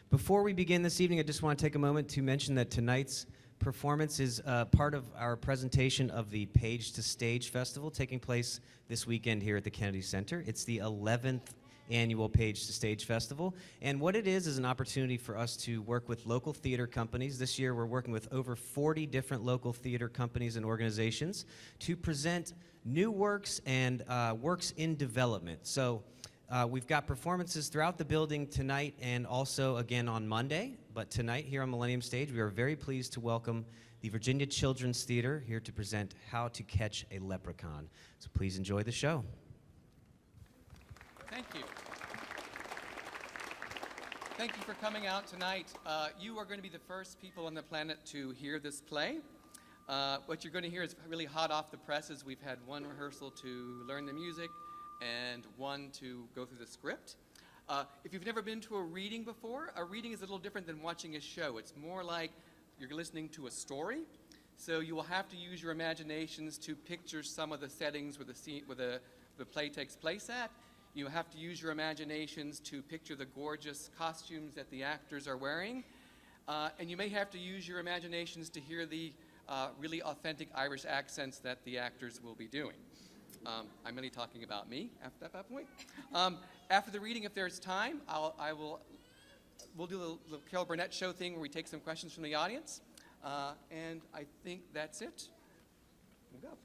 Before we begin this evening, I just want to take a moment to mention that tonight's performance is part of our presentation of the Page to Stage Festival taking place this weekend here at the Kennedy Center. It's the 11th annual Page to Stage Festival, and what it is an opportunity for us to work with local theater companies. This year we're working with over 40 different local theater companies and organizations to present new works and works in development. So we've got performances throughout the building tonight and also again on Monday, but tonight here on Millennium Stage we are very pleased to welcome the Virginia Children's Theater here to present How to Catch a Leprechaun. So please enjoy the show. Thank you. Thank you for coming out tonight. You are going to be the first people on the planet to hear this play. What you're going to hear is really hot off the presses. We've had one rehearsal to learn the music and one to go through the script. If you've never been to a reading before, a reading is a little different than watching a show. It's more like you're listening to a story. So you will have to use your imaginations to picture some of the settings where the play takes place at. You have to use your imaginations to picture the gorgeous costumes that the actors are wearing. And you may have to use your imaginations to hear the really authentic Irish accents that the actors will be doing. I'm really talking about me at that point. After the reading, if there's time, we'll do the Carol Burnett show thing where we take some questions from the audience. And I think that's it. We'll go.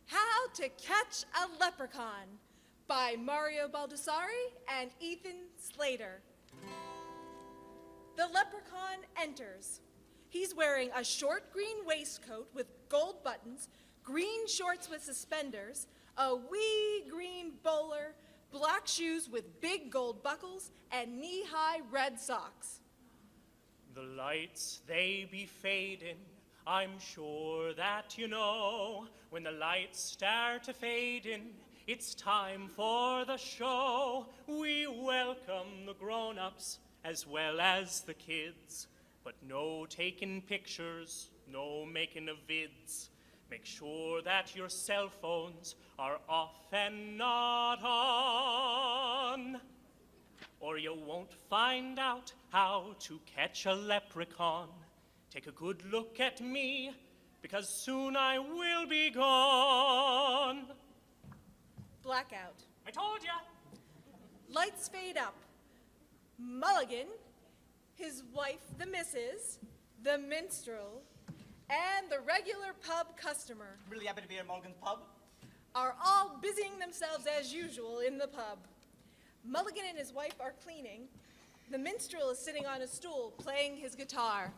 How to Catch a Leprechaun by Mario Baldessari and Ethan Slater. The leprechaun enters. He's wearing a short green waistcoat with gold buttons, green shorts with suspenders, a wee green bowler, black shoes with big gold buckles, and knee-high red socks. The lights, they be fading, I'm sure that you know. When the lights start to fade in, it's time for the show. We welcome the grown-ups as well as the kids, but no taking pictures, no making of vids. Make sure that your cell phones are off and not on, or you won't find out how to catch a leprechaun. Take a good look at me, because soon I will be gone. Blackout. I told ya. Lights fade up. Mulligan, his wife, the missus, the minstrel, and the regular pub customer Really happy to be at Mulligan's pub. are all busying themselves as usual in the pub. Mulligan and his wife are cleaning. The minstrel is sitting on a stool playing his guitar.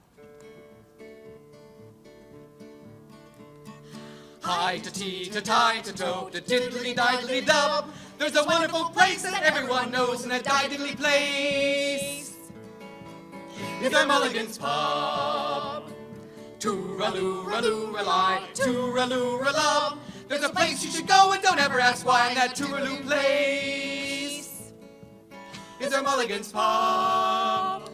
Hi to tea to tie to toe to diddly diddly dub. There's a wonderful place that everyone knows in that diddly place. It's our Mulligan's pub. Tooraloo-raloo-rally, tooraloo-ralum. There's a place you should go and don't ever ask why. And that tooraloo place is our Mulligan's pub.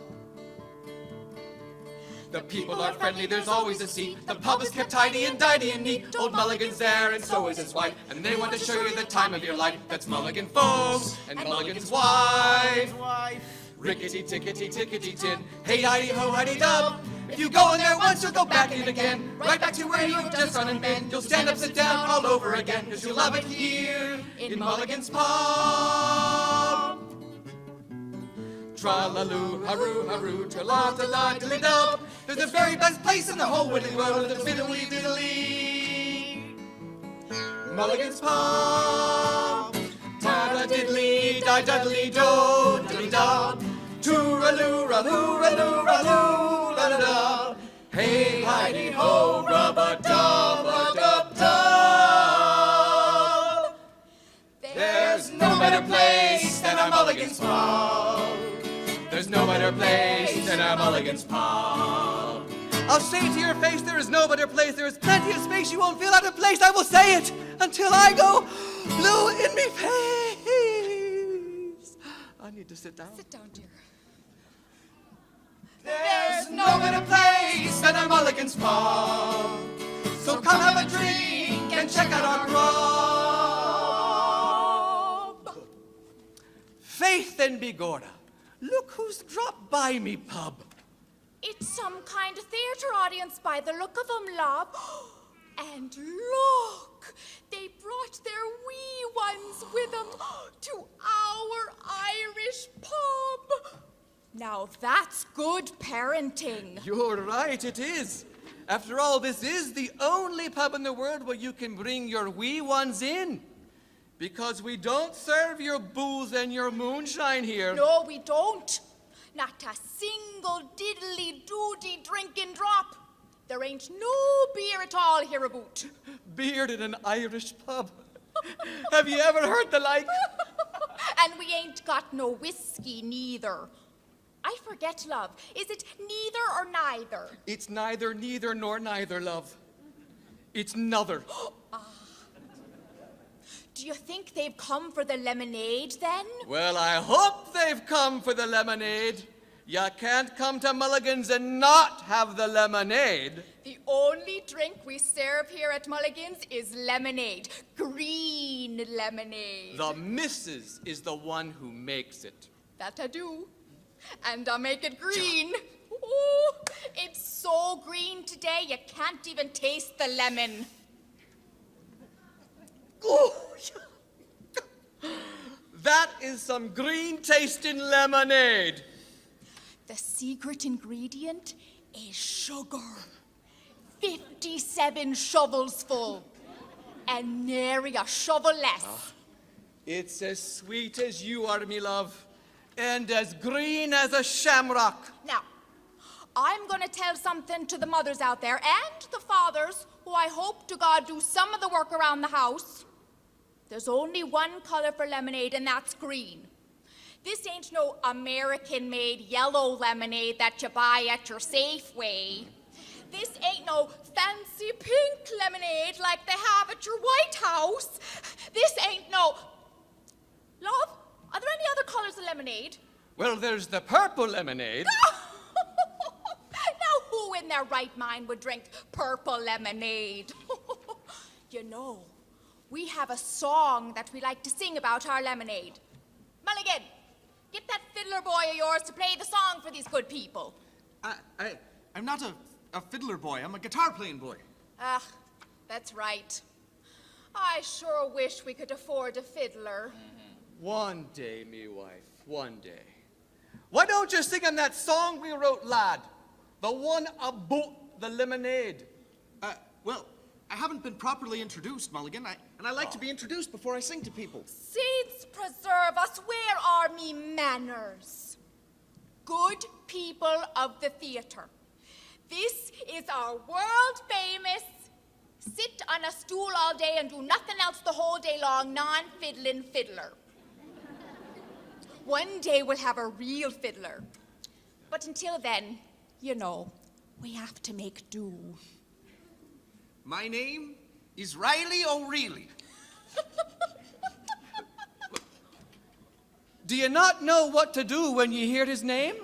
The people are friendly, there's always a seat. The pub is kept tidy and tidy and neat. Old Mulligan's there and so is his wife. And they want to show you the time of your life. That's Mulligan folks and Mulligan's wife. Rickety-tickety-tickety-tin. Hey-di-ho, hi-di-dub. If you go in there once, you'll go back in again. Right back to where you've just run and been. You'll stand up, sit down all over again. Cause you'll love it here in Mulligan's pub. Tra-la-loo, haru-haru, tra-la-ta-la-dilly-dub. There's the very best place in the whole winning world. The fiddly-diddly Mulligan's pub. Ta-da-diddly-di-duddly-do, diddly-dub. Tooraloo-ra-loo-ra-loo-ra-loo-la-da-da. Hey, hi-de-ho, rub-a-dub-a-dub-dub. There's no better place than our Mulligan's pub. There's no better place than our Mulligan's pub. I'll say it to your face, there is no better place. There is plenty of space, you won't feel out of place. I will say it until I go blue in me face. I need to sit down. Sit down, dear. There's no better place than our Mulligan's pub. So come have a drink and check out our grub. Faith and Bigorra. Look who's dropped by me pub. It's some kind of theatre audience by the look of them, love. And look, they brought their wee ones with them to our Irish pub. Now that's good parenting. You're right, it is. After all, this is the only pub in the world where you can bring your wee ones in. Because we don't serve your booze and your moonshine here. No, we don't. Not a single diddly-doody drinking drop. There ain't no beer at all hereabout. Beer in an Irish pub. Have you ever heard the like? And we ain't got no whiskey neither. I forget, love. Is it neither or neither? It's neither, nor neither, love. It's nother. Do you think they've come for the lemonade, then? Well, I hope they've come for the lemonade. You can't come to Mulligan's and not have the lemonade. The only drink we serve here at Mulligan's is lemonade. Green lemonade. The missus is the one who makes it. That I do. And I make it green. Oh, it's so green today you can't even taste the lemon. Oh, that is some green-tasting lemonade. The secret ingredient is sugar. 57 shovels full. And nary a shovel less. It's as sweet as you are, me love, and as green as a shamrock. Now, I'm going to tell something to the mothers out there and the fathers who I hope to God do some of the work around the house. There's only one color for lemonade, and that's green. This ain't no American-made yellow lemonade that you buy at your Safeway. This ain't no fancy pink lemonade like they have at your White House. This ain't no... Love, are there any other colors of lemonade? Well, there's the purple lemonade. Now, who in their right mind would drink purple lemonade? You know, we have a song that we like to sing about our lemonade. Mulligan, get that fiddler boy of yours to play the song for these good people. I'm not a fiddler boy. I'm a guitar-playing boy. Ah, that's right. I sure wish we could afford a fiddler. One day, me wife, one day. Why don't you sing on that song we wrote, lad? The one about the lemonade. Well, I haven't been properly introduced, Mulligan, and I like to be introduced before I sing to people. Saints preserve us, where are me manners? Good people of the theatre, this is our world-famous sit on a stool all day and do nothing else the whole day long, non-fiddling fiddler. One day we'll have a real fiddler. But until then, you know, we have to make do. My name is Riley O'Reilly. Do you not know what to do when you hear his name?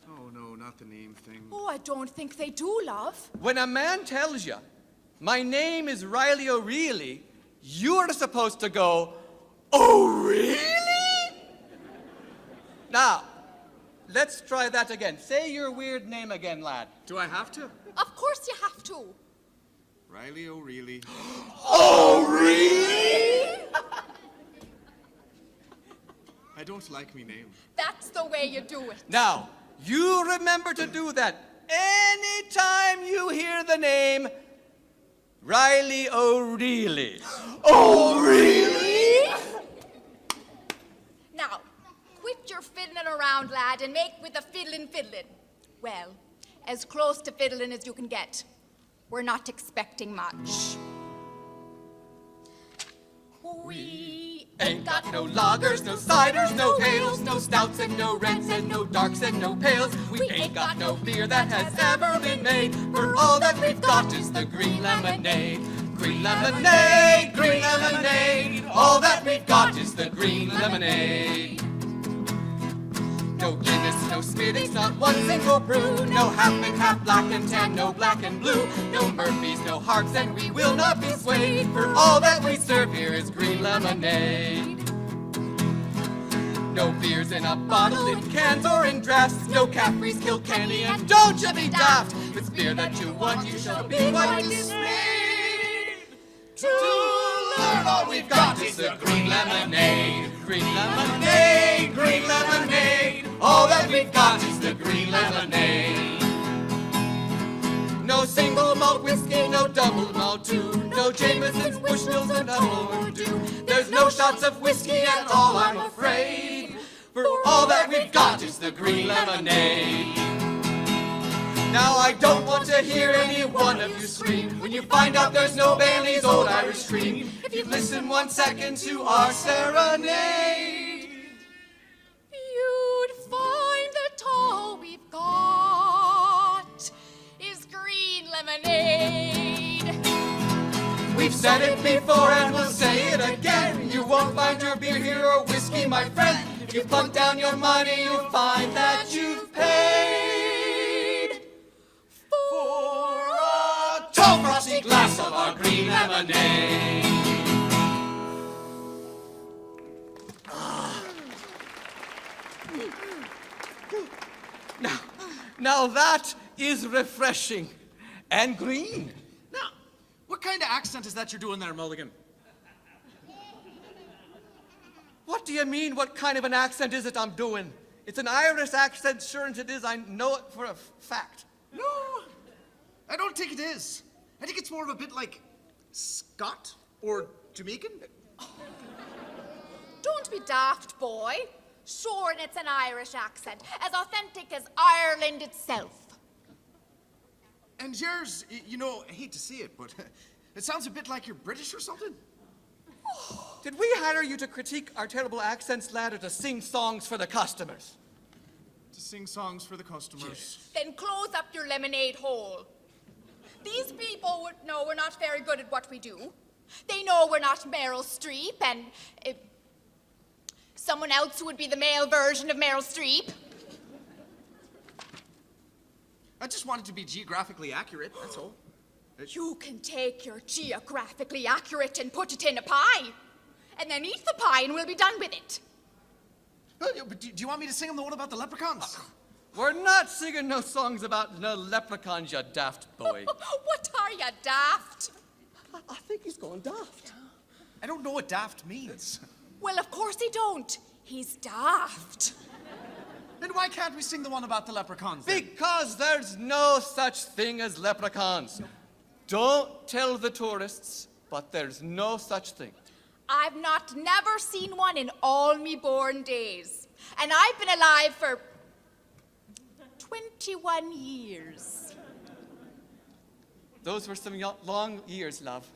Oh, no, not the name thing. Oh, I don't think they do, love. When a man tells you, my name is Riley O'Reilly, you're supposed to go, oh, really? Now, let's try that again. Say your weird name again, lad. Do I have to? Of course you have to. Riley O'Reilly. Oh, really? I don't like me name. That's the way you do it. Now, you remember to do that anytime you hear the name Riley O'Reilly. Oh, really? Now, quit your fiddling around, lad, and make with the fiddling. Well, as close to fiddling as you can get. We're not expecting much. We Ain't got no lagers, no ciders, no ales, no stouts and no reds and no darks and no pales. We ain't got no beer that has ever been made, for all that we've got is the green lemonade. Green lemonade, green lemonade, all that we've got is the green lemonade. No Guinness, no Smithwick's, not one single brew. No half and half, black and tan, no black and blue. No Murphys, no Harps, and we will not be swayed, for all that we serve here is green lemonade. No beers in a bottle, in cans or in drafts. No Caffrey's, Kilkenny, and don't you be daft. It's beer that you want, you shall be quite dismayed. To learn all we've got is the green lemonade. Green lemonade, green lemonade. All that we've got is the green lemonade. No single malt whiskey, no double malt too. No Jameson's, Bushnell's, and O'Doul. There's no shots of whiskey at all, I'm afraid. For all that we've got is the green lemonade. Now I don't want to hear any one of you scream when you find out there's no Bailey's Old Irish Cream. If you listen 1 second to our serenade, You'd find that all we've got is green lemonade. we've said it before and we'll say it again. You won't find your beer here or whiskey, my friend. If you plunk down your money, you'll find that you've paid for a tall frosty glass of our green lemonade. Now that is refreshing and green. Now, what kind of accent is that you're doing there, Mulligan? What do you mean, what kind of an accent is it I'm doing? It's an Irish accent, sure as it is. I know it for a fact. No, I don't think it is. I think it's more of a bit like Scot or Jamaican. Don't be daft, boy. Sure, and it's an Irish accent, as authentic as Ireland itself. And yours, you know, I hate to see it, but it sounds a bit like you're British or something. Did we hire you to critique our terrible accents, lad, or to sing songs for the customers? To sing songs for the customers. Then close up your lemonade hole. These people would know we're not very good at what we do. They know we're not Meryl Streep and someone else who would be the male version of Meryl Streep. I just wanted to be geographically accurate, that's all. You can take your geographically accurate and put it in a pie. And then eat the pie and we'll be done with it. But do you want me to sing them the one about the leprechauns? We're not singing no songs about no leprechauns, you daft boy. What are you, daft? I think he's going daft. I don't know what daft means. Well, of course he don't. He's daft. Then why can't we sing the one about the leprechauns then? Because there's no such thing as leprechauns. Don't tell the tourists, but there's no such thing. I've never seen one in all me born days. And I've been alive for 21 years. Those were some long years, love.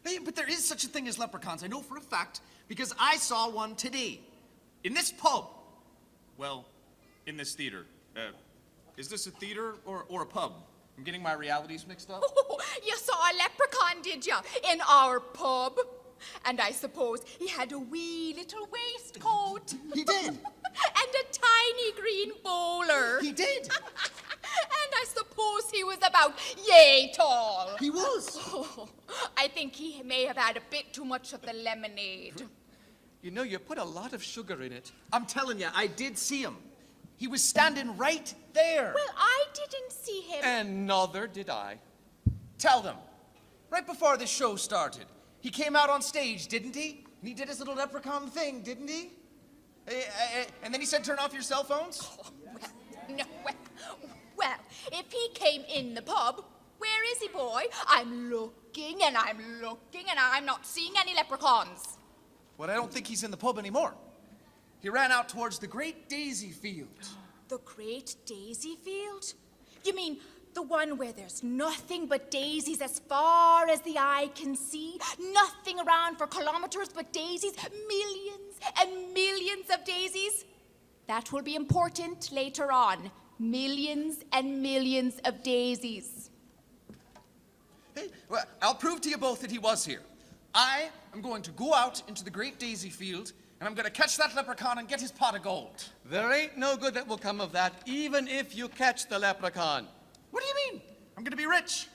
Hey, but there is such a thing as leprechauns. I know for a fact because I saw one today. In this pub. Well, in this theater. Is this a theater or a pub? I'm getting my realities mixed up. Oh, you saw a leprechaun, did you? In our pub. And I suppose he had a wee little waistcoat. He did. And a tiny green bowler. He did. And I suppose he was about yay tall. He was. Oh, I think he may have had a bit too much of the lemonade. You know, you put a lot of sugar in it. I'm telling you, I did see him. He was standing right there. Well, I didn't see him. And neither did I. Tell them. Right before the show started, he came out on stage, didn't he? And he did his little leprechaun thing, didn't he? And then he said, turn off your cell phones? Oh, no, well, if he came in the pub, where is he, boy? I'm looking and I'm looking and I'm not seeing any leprechauns. Well, I don't think he's in the pub anymore. He ran out towards the Great Daisy Field. The Great Daisy Field? You mean the one where there's nothing but daisies as far as the eye can see? Nothing around for kilometers but daisies? Millions and millions of daisies? That will be important later on. Millions and millions of daisies. Hey, well, I'll prove to you both that he was here. I am going to go out into the Great Daisy Field, and I'm going to catch that leprechaun and get his pot of gold. There ain't no good that will come of that, even if you catch the leprechaun. What do you mean? I'm going to be rich.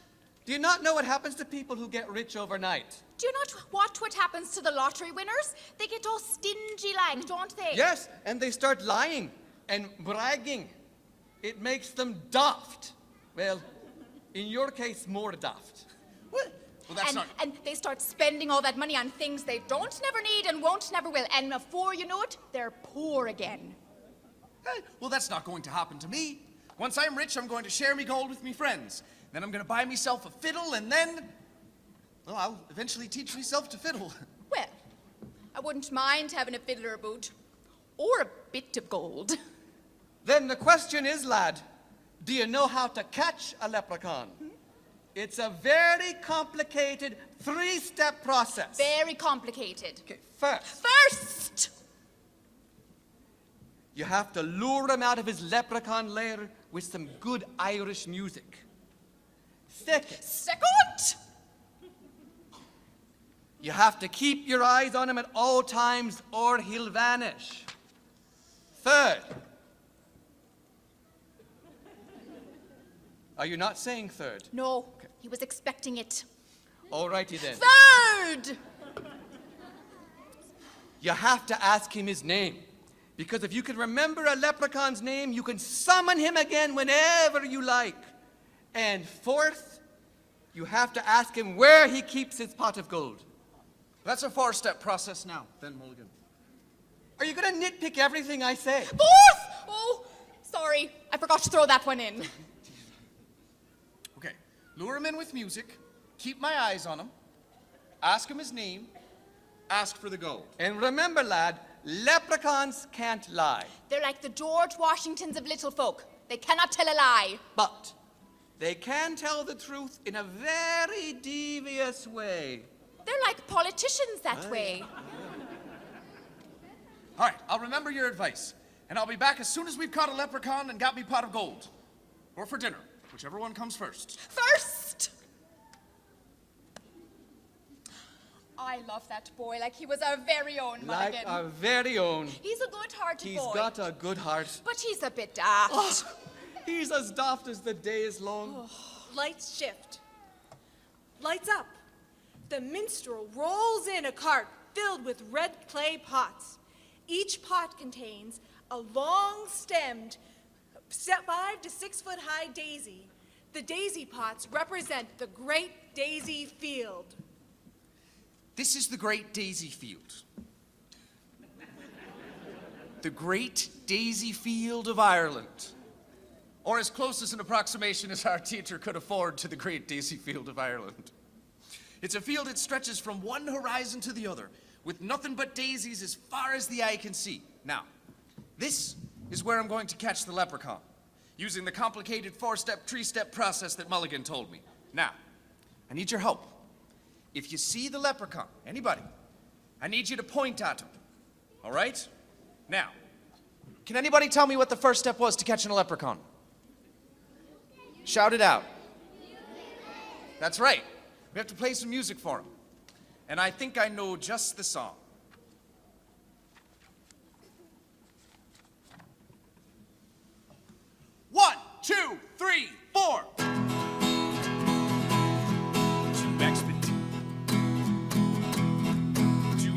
Do you not know what happens to people who get rich overnight? Do you not watch what happens to the lottery winners? They get all stingy like, don't they? Yes, and they start lying and bragging. It makes them daft. Well, in your case, more daft. What? Well, that's not... And they start spending all that money on things they don't never need and won't never will. And before you know it, they're poor again. Well, that's not going to happen to me. Once I'm rich, I'm going to share me gold with me friends. Then I'm going to buy myself a fiddle, and then... well, I'll eventually teach myself to fiddle. Well, I wouldn't mind having a fiddler about. Or a bit of gold. Then the question is, lad, do you know how to catch a leprechaun? It's a very complicated 3-step process. Very complicated. Okay, first, First! you have to lure him out of his leprechaun lair with some good Irish music. Second! You have to keep your eyes on him at all times or he'll vanish. Third. Are you not saying third? No, he was expecting it. Alrighty then. Third! You have to ask him his name. Because if you can remember a leprechaun's name, you can summon him again whenever you like. And fourth, you have to ask him where he keeps his pot of gold. That's a 4-step process now, then, Mulligan. Are you going to nitpick everything I say? Fourth! Oh, sorry. I forgot to throw that one in. Okay, lure him in with music, keep my eyes on him, ask him his name, ask for the gold. And remember, lad, leprechauns can't lie. They're like the George Washingtons of little folk. They cannot tell a lie. But they can tell the truth in a very devious way. They're like politicians that way. All right, I'll remember your advice, and I'll be back as soon as we've caught a leprechaun and got me pot of gold. Or for dinner, whichever one comes first. First! I love that boy like he was our very own Like Mulligan. our very own. He's a good-hearted He's boy. got a good heart. But he's a bit daft. Oh, he's as daft as the day is long. Lights shift. Lights up. The minstrel rolls in a cart filled with red clay pots. Each pot contains a long-stemmed, 5 to 6 foot high daisy. The daisy pots represent the great daisy field. This is the Great Daisy Field. The Great Daisy Field of Ireland. Or as close as an approximation as our teacher could afford to the Great Daisy Field of Ireland. It's a field that stretches from one horizon to the other, with nothing but daisies as far as the eye can see. Now, this is where I'm going to catch the leprechaun, using the complicated 4-step, 3-step process that Mulligan told me. Now, I need your help. If you see the leprechaun, anybody, I need you to point at him. All right? Now, can anybody tell me what the first step was to catching a leprechaun? Shout it out. That's right. We have to play some music for him. And I think I know just the song. One, 2, 3, 4.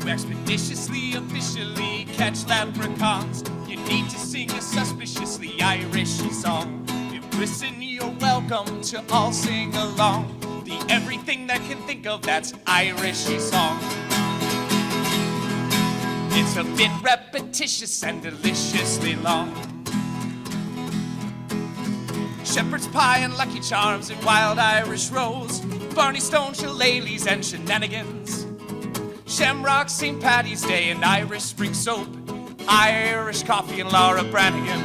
To expeditiously, officially catch leprechauns, you need to sing a suspiciously Irish song. If listen, you're welcome to all sing along. The everything that can think of that's Irish song. It's a bit repetitious and deliciously long. Shepherd's pie and Lucky Charms and wild Irish rose, Barney Stone, shillelaghs and shenanigans, Shamrock, St. Paddy's Day and Irish spring soap, Irish coffee and Laura Branigan.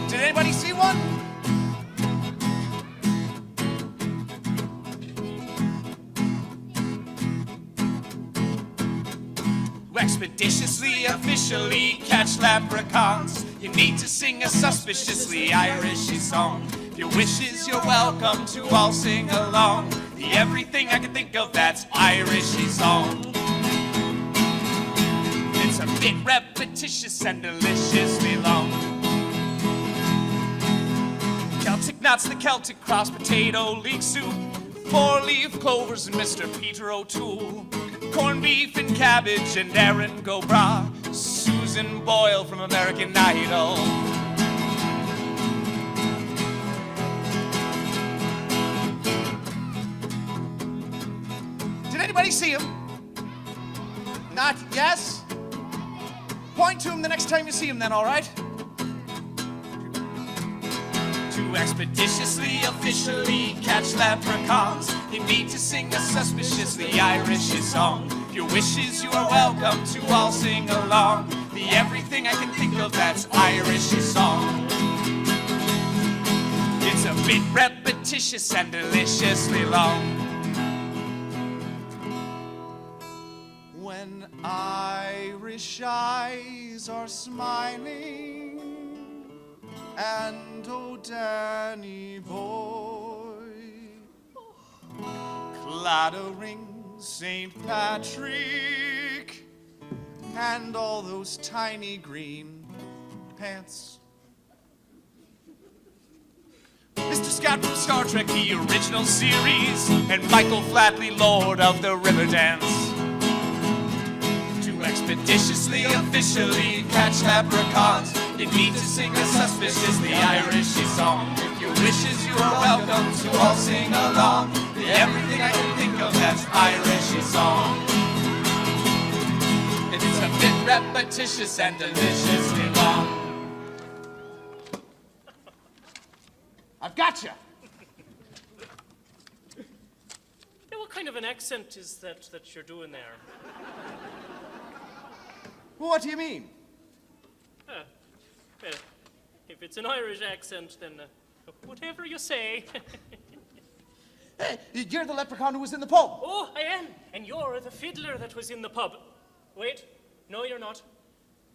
Did anybody see one? Expeditiously, officially catch leprechauns, you need to sing a suspiciously Irish song. If your wishes, you're welcome to all sing along. The everything I can think of that's Irish song. It's a bit repetitious and deliciously long. Celtic nuts, the Celtic cross, potato leek soup, 4-leaf clovers and Mr. Peter O'Toole, corned beef and cabbage and Erin go bra, Susan Boyle from American Idol. Did anybody see him? Not yes? Point to him the next time you see him then, all right? To expeditiously, officially catch leprechauns, you need to sing a suspiciously Irish song. Your wishes, you are welcome to all sing along. The everything I can think of that's Irish song. It's a bit repetitious and deliciously long. When Irish eyes are smiling, and oh Danny boy, clattering St. Patrick, and all those tiny green pants. Mr. Scott from Star Trek, the original series, and Michael Flatley, Lord of the River Dance. To expeditiously, officially catch leprechauns, you need to sing a suspiciously Irishy song. If your wishes, you are welcome to all sing along. Everything I can think of that's Irishy song. It's a bit repetitious and deliciously long. I've got you. Now, what kind of an accent is that you're doing there? Well, what do you mean? Well, if it's an Irish accent, then whatever you say. Hey, you're the leprechaun who was in the pub. Oh, I am. And you're the fiddler that was in the pub. Wait, no, you're not.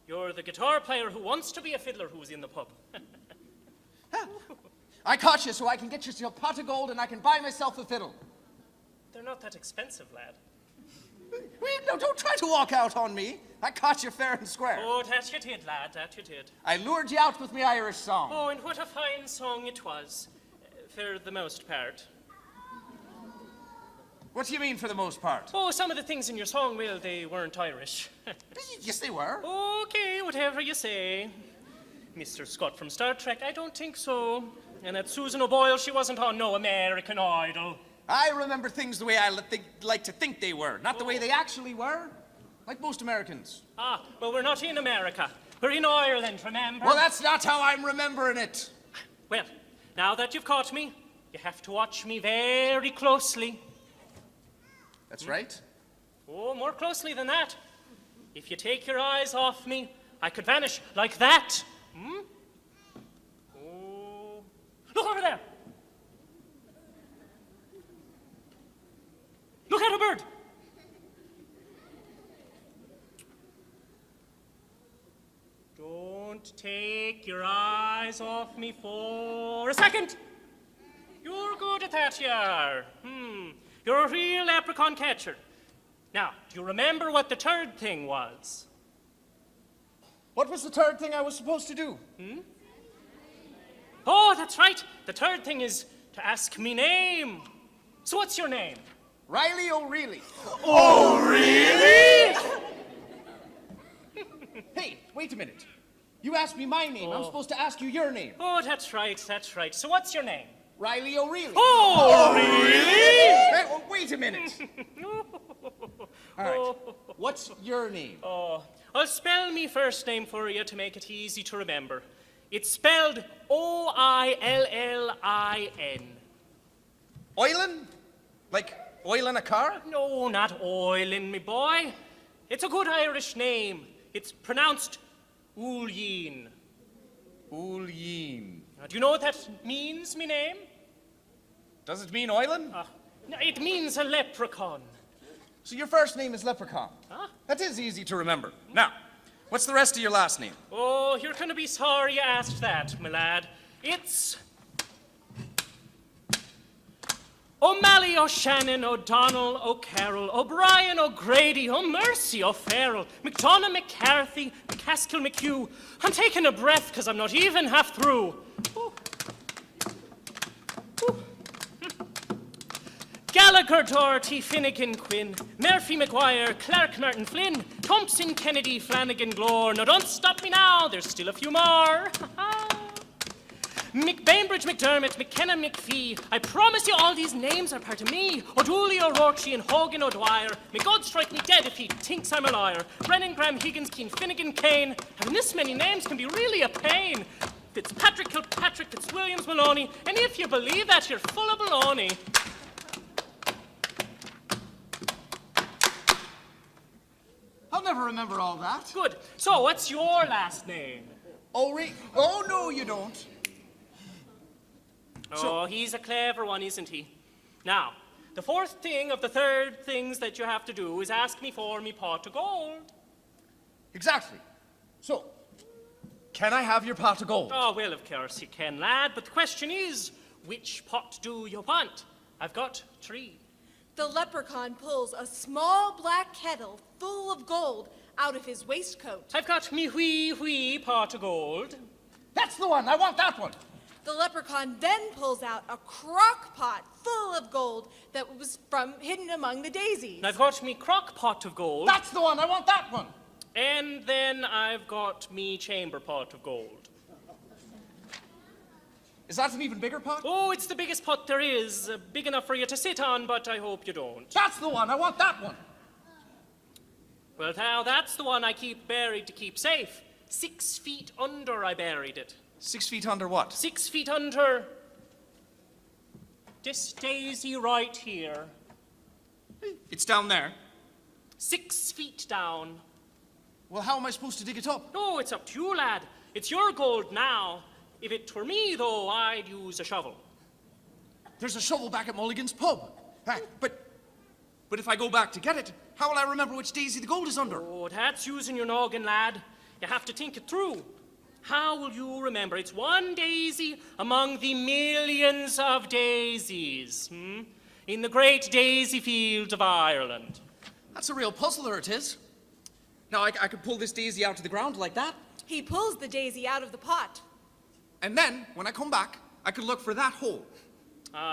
You're the guitar player who wants to be a fiddler who was in the pub. I caught you so I can get you a pot of gold and I can buy myself a fiddle. They're not that expensive, lad. Wait, no, don't try to walk out on me. I caught you fair and square. Oh, that you did, lad, that you did. I lured you out with my Irish song. Oh, and what a fine song it was, for the most part. What do you mean for the most part? Oh, some of the things in your song, well, they weren't Irish. Yes, they were. Okay, whatever you say. Mr. Scott from Star Trek, I don't think so. And that Susan O'Boyle, she wasn't on no American Idol. I remember things the way I like to think they were, not the way they actually were, like most Americans. Ah, well, we're not in America. We're in Ireland, remember? Well, that's not how I'm remembering it. Well, now that you've caught me, you have to watch me very closely. That's right. Oh, more closely than that. If you take your eyes off me, I could vanish like that. Hmm? Oh, look over there. Look at a bird. Don't take your eyes off me for a second. You're good at that, you are. You're a real leprechaun catcher. Now, do you remember what the third thing was? What was the third thing I was supposed to do? Oh, that's right. The third thing is to ask me name. So what's your name? Riley O'Reilly. Oh, really? Hey, wait a minute. You asked me my name. I'm supposed to ask you your name. Oh, that's right, that's right. So what's your name? Riley O'Reilly. Oh, really? Hey, oh, wait a minute. All right. What's your name? Oh, I'll spell me first name for you to make it easy to remember. It's spelled O-I-L-L-I-N. Oilin? Like oil in a car? No, not oilin, me boy. It's a good Irish name. It's pronounced Ulyin. Ulyin. Now, do you know what that means, me name? Does it mean oilin? No, it means a leprechaun. So your first name is Leprechaun. Huh? That is easy to remember. Now, what's the rest of your last name? Oh, you're going to be sorry you asked that, my lad. It's O'Malley, O'Shannon, O'Donnell, O'Carroll, O'Brien, O'Grady, O'Mercy, O'Farrell, McDonough, McCarthy, McCaskill, McHugh. I'm taking a breath because I'm not even half through. Oh. Gallagher, Doherty, Finnegan, Quinn, Murphy, McGuire, Clark, Martin, Flynn, Thompson, Kennedy, Flanagan, Glore. Now don't stop me now, there's still a few more. McBainbridge, McDermott, McKenna, McPhee. I promise you all these names are part of me. O'Dooley, O'Rourke, and Hogan, O'Dwyer. May God strike me dead if he thinks I'm a liar. Brennan, Graham, Higgins, Keane, Finnegan, Kane. Having this many names can be really a pain. Fitzpatrick, Kilpatrick, Fitzwilliams, Maloney. And if you believe that, you're full of baloney. I'll never remember all that. Good. So, what's your last name? Oh, no, you don't. Oh, he's a clever one, isn't he? Now, the fourth thing of the third things that you have to do is ask me for me pot of gold. Exactly. So, can I have your pot of gold? Oh, well, of course you can, lad, but the question is, which pot do you want? I've got 3. The leprechaun pulls a small black kettle full of gold out of his waistcoat. I've got me wee pot of gold. That's the one. I want that one. The leprechaun then pulls out a crock pot full of gold that was hidden among the daisies. And I've got me crock pot of gold. That's the one. I want that one. And then I've got me chamber pot of gold. Is that an even bigger pot? Oh, it's the biggest pot there is. Big enough for you to sit on, but I hope you don't. That's the one. I want that one. Well, now that's the one I keep buried to keep safe. 6 feet under I buried it. 6 feet under what? 6 feet under this daisy right here. It's down there. 6 feet down. Well, how am I supposed to dig it up? Oh, it's up to you, lad. It's your gold now. If it were me, though, I'd use a shovel. There's a shovel back at Mulligan's pub. But if I go back to get it, how will I remember which daisy the gold is under? Oh, that's using your noggin, lad. You have to think it through. How will you remember? It's one daisy among the millions of daisies, in the great daisy fields of Ireland. That's a real puzzler, it is. Now, I could pull this daisy out to the ground like that. He pulls the daisy out of the pot. And then, when I come back, I could look for that hole.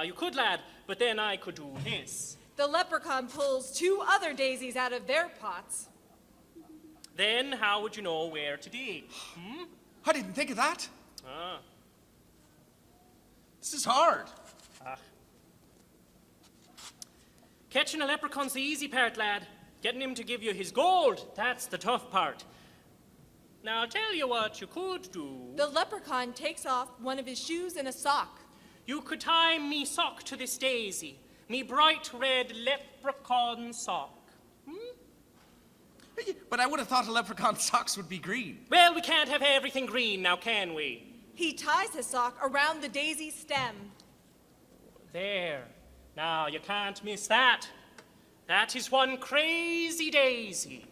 You could, lad, but then I could do this. The leprechaun pulls 2 other daisies out of their pots. Then how would you know where to dig? I didn't think of that. Ah. This is hard. Catching a leprechaun's the easy part, lad. Getting him to give you his gold, that's the tough part. Now, I'll tell you what you could do. The leprechaun takes off one of his shoes and a sock. You could tie me sock to this daisy. Me bright red leprechaun sock. But I would have thought a leprechaun's socks would be green. Well, we can't have everything green now, can we? He ties his sock around the daisy stem. There. Now, you can't miss that. That is one crazy daisy.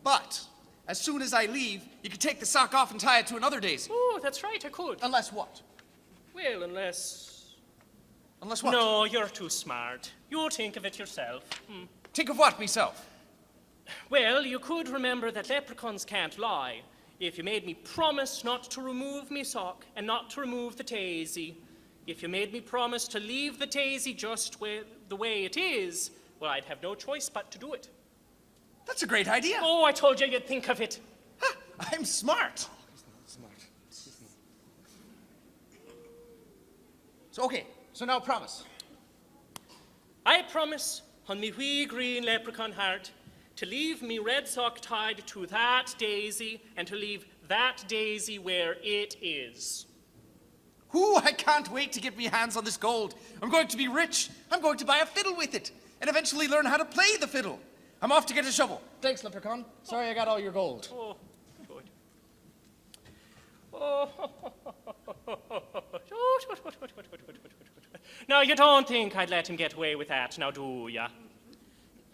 But, as soon as I leave, you can take the sock off and tie it to another daisy. Oh, that's right, I could. Unless what? Well, unless... Unless what? No, you're too smart. You'll think of it yourself. Think of what, myself? Well, you could remember that leprechauns can't lie. If you made me promise not to remove me sock and not to remove the daisy, if you made me promise to leave the daisy just the way it is, well, I'd have no choice but to do it. That's a great idea. Oh, I told you you'd think of it. I'm smart. So now promise. I promise on me wee green leprechaun heart to leave me red sock tied to that daisy and to leave that daisy where it is. Ooh, I can't wait to get me hands on this gold. I'm going to be rich. I'm going to buy a fiddle with it and eventually learn how to play the fiddle. I'm off to get a shovel. Thanks, Leprechaun. Sorry I got all your gold. Oh, good. Oh. Now, you don't think I'd let him get away with that, now do ya?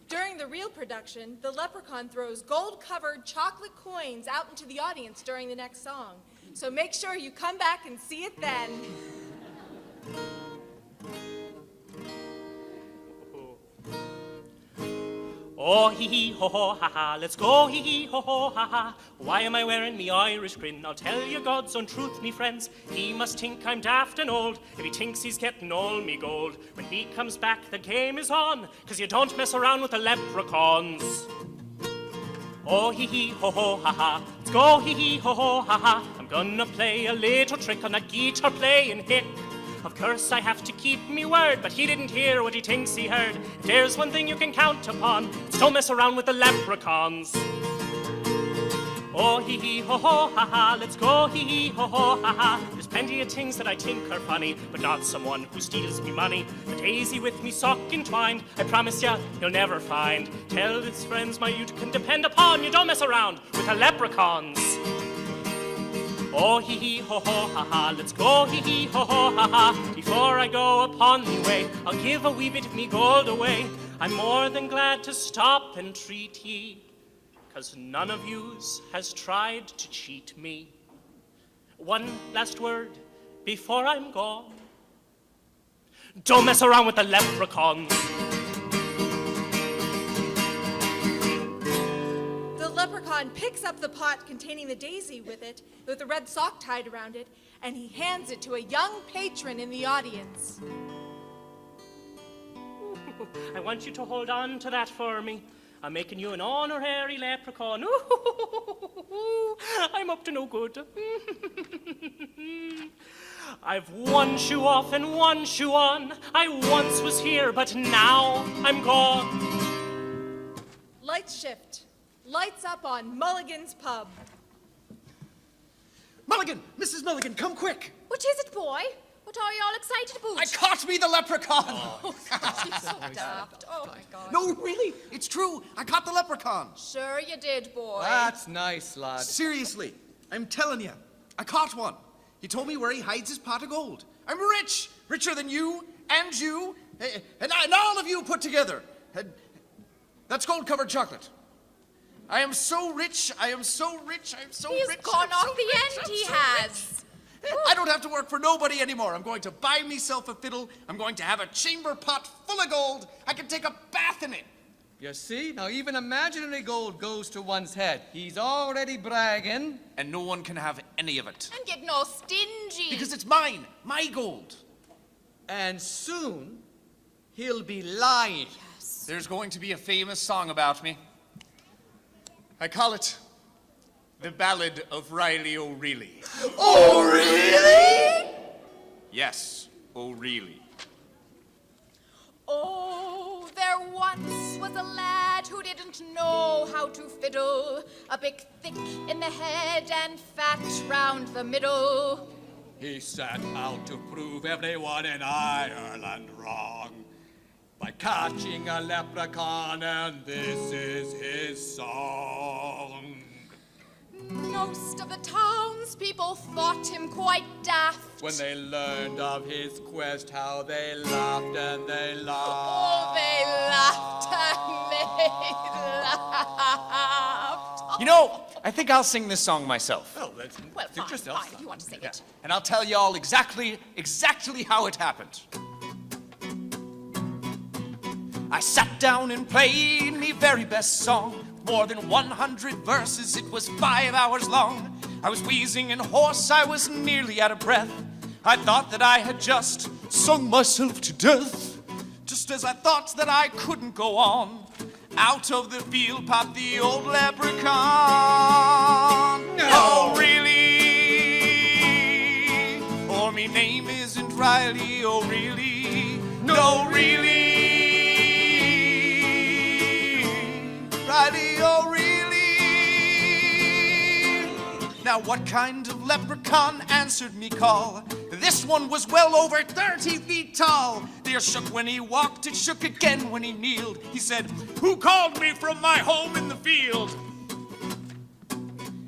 During the real production, the leprechaun throws gold-covered chocolate coins out into the audience during the next song. So make sure you come back and see it then. Oh, hee hee, ho ho, ha ha, let's go, hee hee, ho ho, ha ha. Why am I wearing me Irish grin? I'll tell you God's own truth, me friends. He must think I'm daft and old if he thinks he's getting all me gold. When he comes back, the game is on, 'cause you don't mess around with the leprechauns. Oh, hee hee, ho ho, ha ha, let's go, hee hee, ho ho, ha ha. I'm gonna play a little trick on that guitar playing hick. Of course I have to keep me word, but he didn't hear what he thinks he heard. If there's one thing you can count upon, it's don't mess around with the leprechauns. Oh, hee hee, ho ho, ha ha, let's go, hee hee, ho ho, ha ha. There's plenty of things that I think are funny, but not someone who steals me money. A daisy with me sock entwined, I promise ya, you'll never find. Tell his friends my you can depend upon, you don't mess around with the leprechauns. Oh, hee hee, ho ho, ha ha, let's go, hee hee, ho ho, ha ha. Before I go upon me way, I'll give a wee bit of me gold away. I'm more than glad to stop and treat ye, 'cause none of yous has tried to cheat me. One last word before I'm gone. Don't mess around with the leprechauns. The leprechaun picks up the pot containing the daisy with a red sock tied around it, and he hands it to a young patron in the audience. I want you to hold on to that for me. I'm making you an honorary leprechaun. I'm up to no good. I've one shoe off and one shoe on. I once was here, but now I'm gone. Lights shift. Lights up on Mulligan's pub. Mulligan! Mrs. Mulligan, come quick! What is it, boy? What are you all excited about? I caught me the leprechaun! She's so daft. Oh, my God. No, really, it's true. I caught the leprechaun. Sure you did, boy. That's nice, lad. Seriously, I'm telling you, I caught one. He told me where he hides his pot of gold. I'm rich, richer than you, and all of you put together. That's gold-covered chocolate. I am so rich, I am so rich, I am so He's rich. gone I'm off so the rich, end, I'm he so has. rich. I don't have to work for nobody anymore. I'm going to buy myself a fiddle. I'm going to have a chamber pot full of gold. I can take a bath in it. You see? Now even imaginary gold goes to one's head. He's already bragging. And no one can have any of it. And get no stingy. Because it's mine, my gold. And soon, he'll be lying. There's going to be a famous song about me. I call it The Ballad of Riley O'Reilly. Oh, really? Yes, O'Reilly. Oh, there once was a lad who didn't know how to fiddle, a bit thick in the head and fat round the middle. He set out to prove everyone in Ireland wrong by catching a leprechaun, and this is his song. Most of the townspeople thought him quite daft. When they learned of his quest, how they laughed and they laughed. Oh, they laughed and they laughed. You know, I think I'll sing this song myself. Well, let's Well, suit fine, yourself, fine, son. if you want to sing it. And I'll tell you all exactly how it happened. I sat down and played me very best song. More than 100 verses, it was 5 hours long. I was wheezing and hoarse, I was nearly out of breath. I thought that I had just sung myself to death. Just as I thought that I couldn't go on, out of the field popped the old leprechaun. No, really? Or me name isn't Riley O'Reilly. No, really? Riley O'Reilly. Now what kind of leprechaun answered me call? This one was well over 30 feet tall. The earth shook when he walked, it shook again when he kneeled. He said, "Who called me from my home in the field?"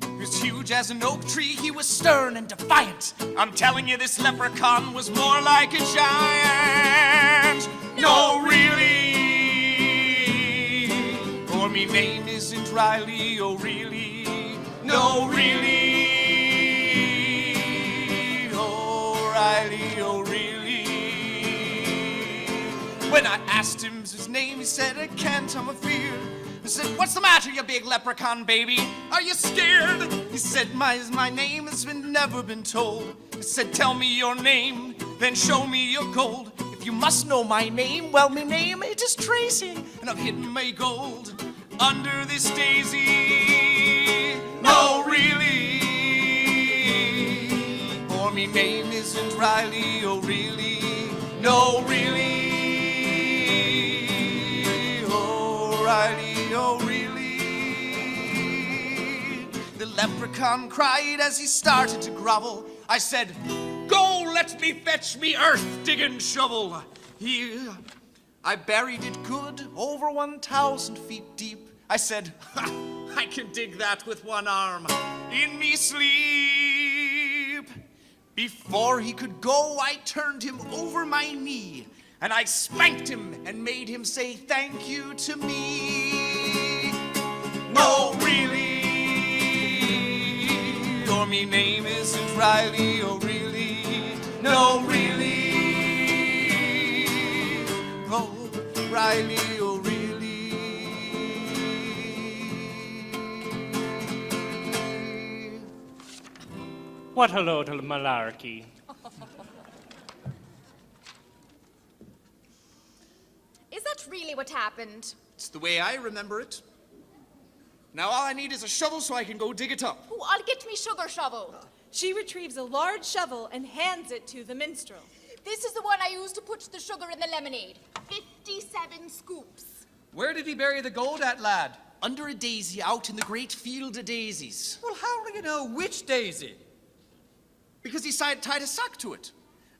He was huge as an oak tree, he was stern and defiant. I'm telling you, this leprechaun was more like a giant. No, really? Or me name isn't Riley O'Reilly. No, really? O'Reilly O'Reilly. When I asked him his name, he said, "I can't, I'm afeard. I said, what's the matter, you big leprechaun baby? Are you scared? He said, my name has never been told. I said, tell me your name, then show me your gold. If you must know my name, well, my name, it is Tracy, and I've hidden my gold under this daisy. No, really, for me name isn't Riley, oh, really, no, really, oh, Riley, oh, really. The leprechaun cried as he started to grovel. I said, go, let me fetch me earth-digging shovel. I buried it good, over 1,000 feet deep. I said, I can dig that with one arm in me sleep. Before he could go, I turned him over my knee, and I spanked him and made him say thank you to me. No, really, or me name isn't Riley, oh really, no, really, oh, Riley, oh really. What a load of malarkey. Is that really what happened? It's the way I remember it. Now all I need is a shovel so I can go dig it up. Oh, I'll get me sugar shovel. She retrieves a large shovel and hands it to the minstrel. This is the one I used to put the sugar in the lemonade. 57 scoops. Where did he bury the gold at, lad? Under a daisy out in the great field of daisies. Well, how do you know which daisy? Because he tied a sock to it.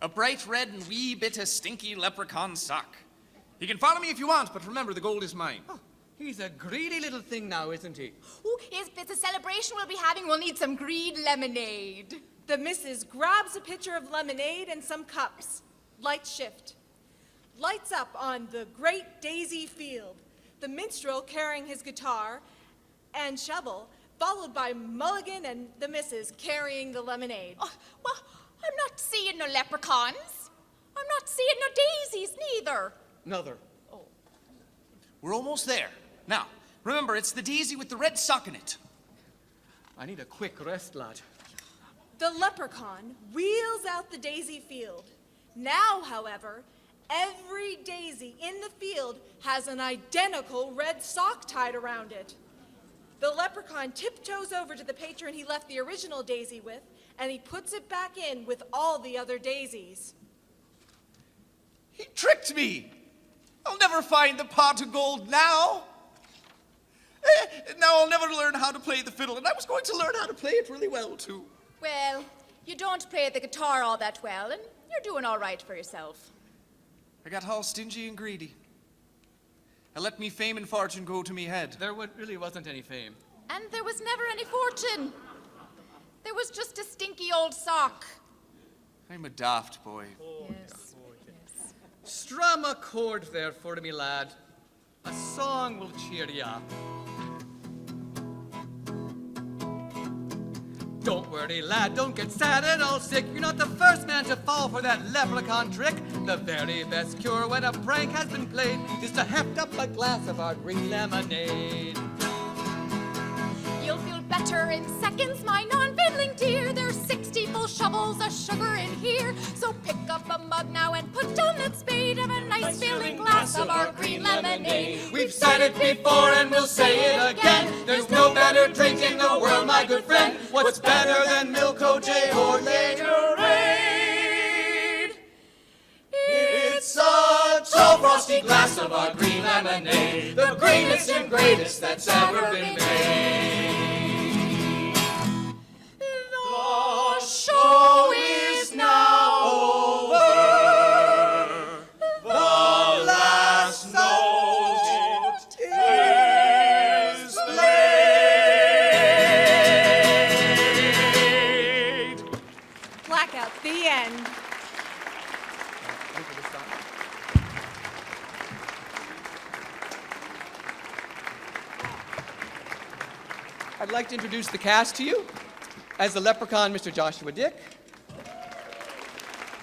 A bright red and wee bit of stinky leprechaun sock. You can follow me if you want, but remember, the gold is mine. Oh, he's a greedy little thing now, isn't he? Oh, if it's a celebration we'll be having, we'll need some green lemonade. The missus grabs a pitcher of lemonade and some cups. Lights shift. Lights up on the great daisy field. The minstrel carrying his guitar and shovel, followed by Mulligan and the missus carrying the lemonade. Oh, well, I'm not seeing no leprechauns. I'm not seeing no daisies, neither. Another. We're almost there. Now, remember, it's the daisy with the red sock in it. I need a quick rest, lad. The leprechaun wheels out the daisy field. Now, however, every daisy in the field has an identical red sock tied around it. The leprechaun tiptoes over to the patron he left the original daisy with, and he puts it back in with all the other daisies. He tricked me. I'll never find the pot of gold now. Now I'll never learn how to play the fiddle, and I was going to learn how to play it really well, too. Well, you don't play the guitar all that well, and you're doing all right for yourself. I got all stingy and greedy. I let me fame and fortune go to me head. There really wasn't any fame. And there was never any fortune. There was just a stinky old sock. I'm a daft boy. Yes. Strum a chord there for me, lad. A song will cheer you up. Don't worry, lad, don't get sad and all sick. You're not the first man to fall for that leprechaun trick. The very best cure when a prank has been played is to heft up a glass of our green lemonade. You'll feel better in seconds, my non-fiddling dear. There's 60 full shovels of sugar in here. So pick up a mug now and put down that spade of a nice filling glass of our green lemonade. We've said it before and we'll say it again. There's no better drink in the world, my good friend. What's better than Milk OJ or Gatorade? It's a tall frosty glass of our green lemonade, the greenest and greatest that's ever been made. The show is now over. The last note is played. Blackout, the end. I'd like to introduce the cast to you. As the leprechaun, Mr. Joshua Dick.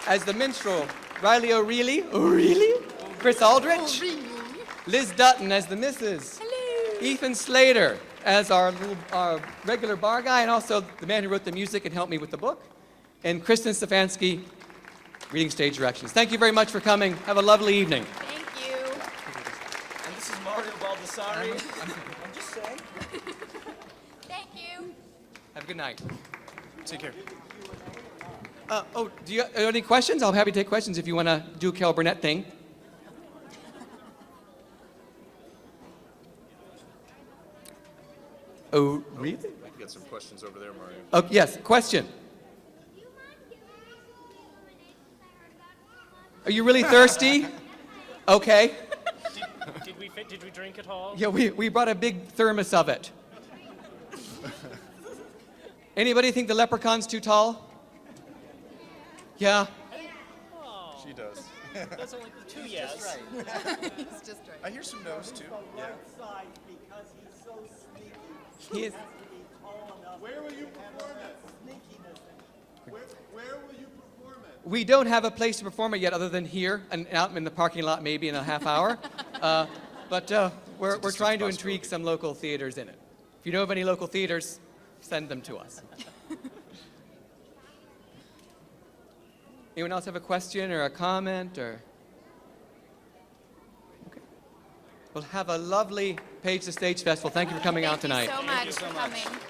As the minstrel, Riley O'Reilly. Chris Aldrich. Liz Dutton as the missus. Hello. Ethan Slater as our regular bar guy, and also the man who wrote the music and helped me with the book. And Kristen Stefanski, reading stage directions. Thank you very much for coming. Have a lovely evening. Thank you. And this is Mario Baldessari. I'm just saying. Thank you. Have a good night. Take care. Do you have any questions? I'll be happy to take questions if you want to do a Carol Burnett thing. Oh, really? I can get some questions over there, Mario. Oh, yes, question. Are you really thirsty? Okay. Did we drink it all? Yeah, we brought a big thermos of it. Anybody think the leprechaun's too tall? Yeah. Oh, She does. that's only two yes. I hear some no's too. Yeah. Because he's so sneaky. He is. Where will you perform it? Where will you perform it? We don't have a place to perform it yet other than here and out in the parking lot maybe in a half hour. But we're trying to intrigue some local theaters in it. If you know of any local theaters, send them to us. Anyone else have a question or a comment or? Okay. Well, have a lovely Page the Stage Festival. Thank you for coming out tonight. Thank you so much for coming.